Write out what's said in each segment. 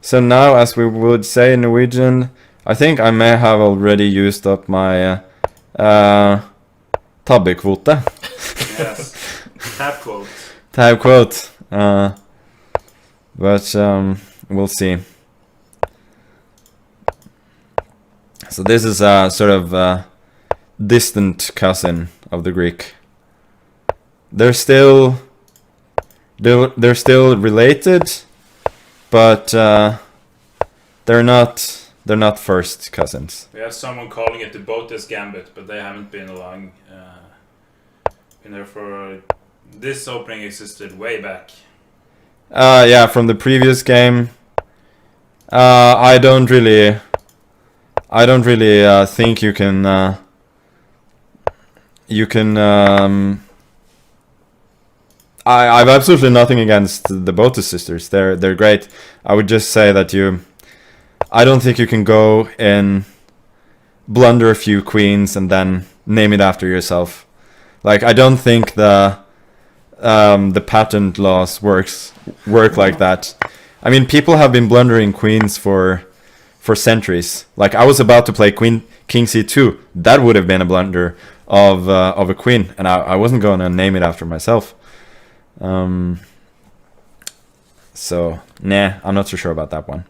So now, as we would say in Norwegian, I think I may have already used up my tabbekvote. Yes. Tab quote. Tab quote. But we'll see. So this is a sort of distant cousin of the Greek. They're still related, but they're not first cousins. We have someone calling it the Botes Gambit, but they haven't been along. Been there for this opening existed way back. Yeah, from the previous game. I don't really think you can. I have absolutely nothing against the Botus sisters. They're great. I would just say that I don't think you can go and blunder a few queens and then name it after yourself. Like, I don't think the patent laws work like that. I mean, people have been blundering queens for centuries. Like, I was about to play king c2. That would have been a blunder of a queen, and I wasn't going to name it after myself. So nah, I'm not so sure about that one.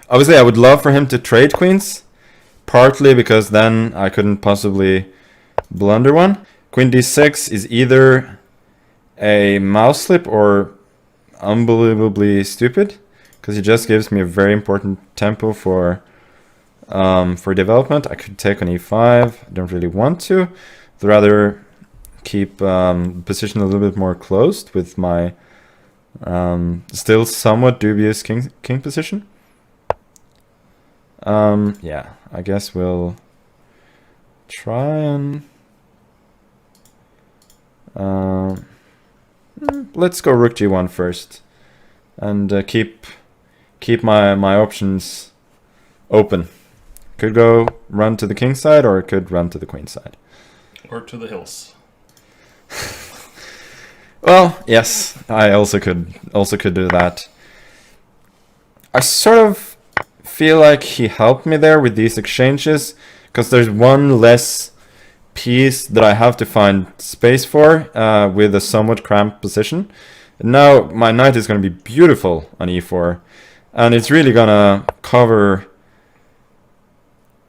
Obviously, I would love for him to trade queens, partly because then I couldn't possibly blunder one. Queen d6 is either a mouse slip or unbelievably stupid, because it just gives me a very important tempo for development. I could take on e5. I don't really want to. I'd rather keep position a little bit more closed with my still somewhat dubious king position. Yeah, I guess we'll try and let's go rook g1 first, and keep my options open. Could go run to the king side, or it could run to the queen side, or to the hills. Well, yes, I also could do that. I sort of feel like he helped me there with these exchanges, because there's one less piece that I have to find space for with a somewhat cramped position. Now my knight is going to be beautiful on e4, and it's really going to cover,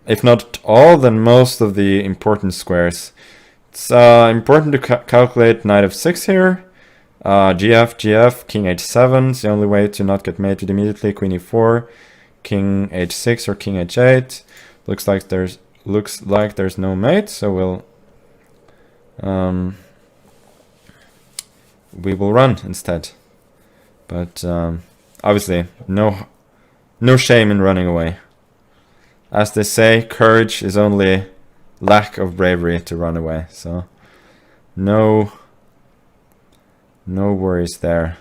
if not all, then most of the important squares. It's important to calculate knight f6 here. GF, king h7 is the only way to not get mated immediately. Queen e4, king h6 or king h8. Looks like there's no mate, so we will run instead. But obviously, no shame in running away. As they say, courage is only lack of bravery to run away. So no worries there.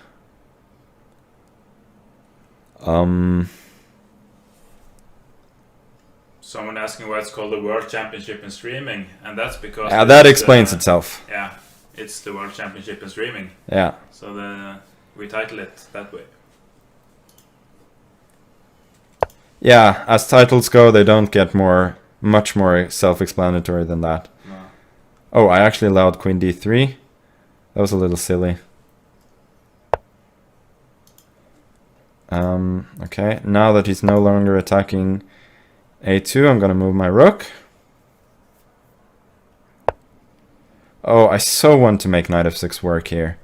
Someone asking why it's called the World Championship in Streaming, and that's because that explains itself. Yeah, it's the World Championship in Streaming. Yeah. So we title it that way. Yeah, as titles go, they don't get much more self-explanatory than that. No. Oh, I actually allowed queen d3. That was a little silly. Okay, now that he's no longer attacking a2, I'm gonna move my rook. Oh, I so want to make knight f6 work here.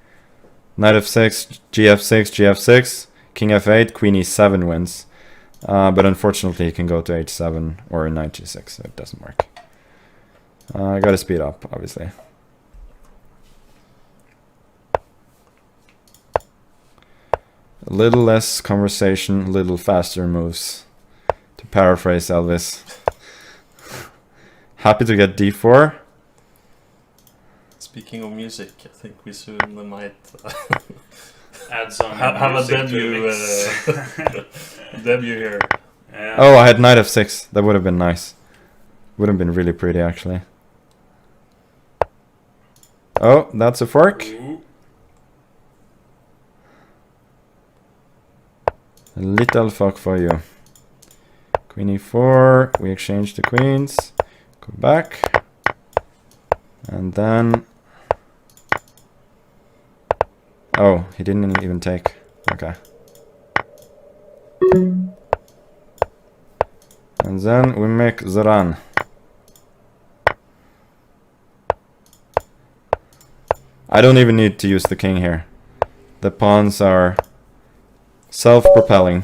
Knight f6, gf6, gf6, king f8, queen e7 wins. But unfortunately he can go to h7 or knight g6, so it doesn't work. I gotta speed up, obviously. A little less conversation, a little faster moves. To paraphrase Elvis. Happy to get d4. Speaking of music, I think we soon might add some have a debut debut here. Yeah. Oh, I had knight f6. That would have been nice. Would have been really pretty, actually. Oh, that's a fork. Ooh. A little fuck for you. Queen e4. We exchange the queens. Go back. And then... Oh, he didn't even take. Okay. And then we make the run. I don't even need to use the king here. The pawns are self-propelling.